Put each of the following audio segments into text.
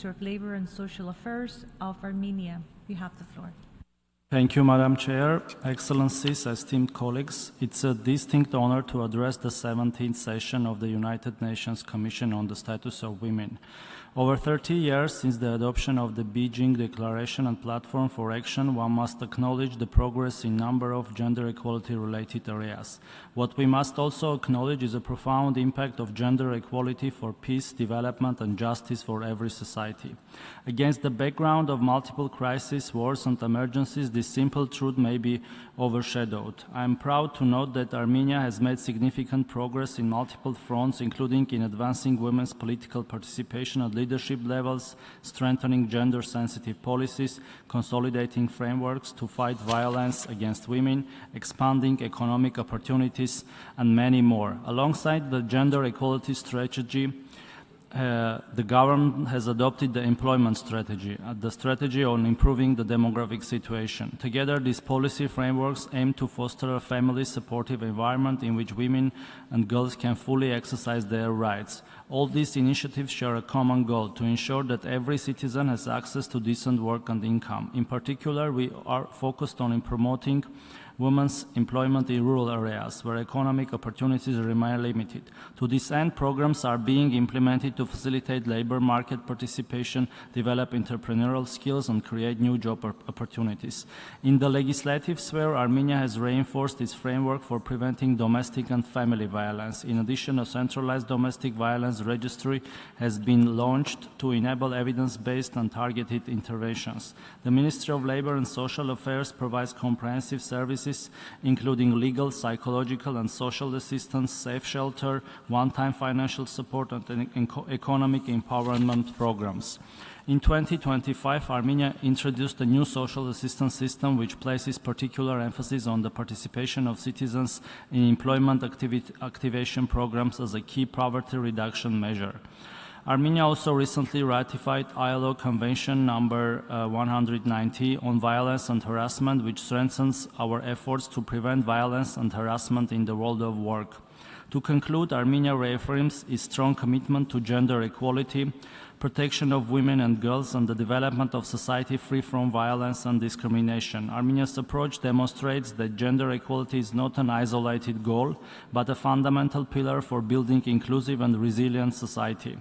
Minister of Labor and Social Affairs of Armenia. You have the floor. Thank you, Madam Chair. Excellencies, esteemed colleagues, it's a distinct honor to address the 17th session of the United Nations Commission on the Status of Women. Over 30 years since the adoption of the Beijing Declaration and Platform for Action, one must acknowledge the progress in a number of gender equality-related areas. What we must also acknowledge is a profound impact of gender equality for peace, development, and justice for every society. Against the background of multiple crises, wars, and emergencies, this simple truth may be overshadowed. I am proud to note that Armenia has made significant progress in multiple fronts, including in advancing women's political participation at leadership levels, strengthening gender-sensitive policies, consolidating frameworks to fight violence against women, expanding economic opportunities, and many more. Alongside the gender equality strategy, the government has adopted the employment strategy, the strategy on improving the demographic situation. Together, these policy frameworks aim to foster a family-supportive environment in which women and girls can fully exercise their rights. All these initiatives share a common goal: to ensure that every citizen has access to decent work and income. In particular, we are focused on promoting women's employment in rural areas where economic opportunities remain limited. To this end, programs are being implemented to facilitate labor market participation, develop entrepreneurial skills, and create new job opportunities. In the legislative sphere, Armenia has reinforced its framework for preventing domestic and family violence. In addition, a centralized domestic violence registry has been launched to enable evidence-based and targeted interventions. The Ministry of Labor and Social Affairs provides comprehensive services including legal, psychological, and social assistance, safe shelter, one-time financial support, and economic empowerment programs. In 2025, Armenia introduced a new social assistance system which places particular emphasis on the participation of citizens in employment activation programs as a key poverty reduction measure. Armenia also recently ratified ILO Convention number 190 on violence and harassment, which strengthens our efforts to prevent violence and harassment in the world of work. To conclude, Armenia reaffirms its strong commitment to gender equality, protection of women and girls, and the development of society free from violence and discrimination. Armenia's approach demonstrates that gender equality is not an isolated goal, but a fundamental pillar for building inclusive and resilient society.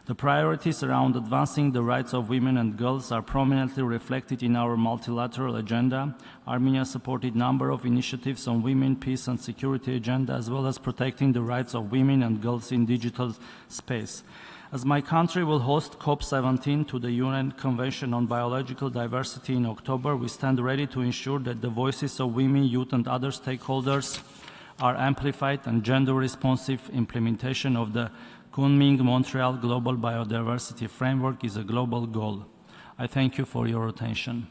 The priorities around advancing the rights of women and girls are prominently reflected in our multilateral agenda. Armenia supported a number of initiatives on women, peace, and security agenda, as well as protecting the rights of women and girls in digital space. As my country will host COP17 to the UN Convention on Biological Diversity in October, we stand ready to ensure that the voices of women, youth, and other stakeholders are amplified, and gender-responsive implementation of the Kunming-Montreal Global Biodiversity Framework is a global goal. I thank you for your attention.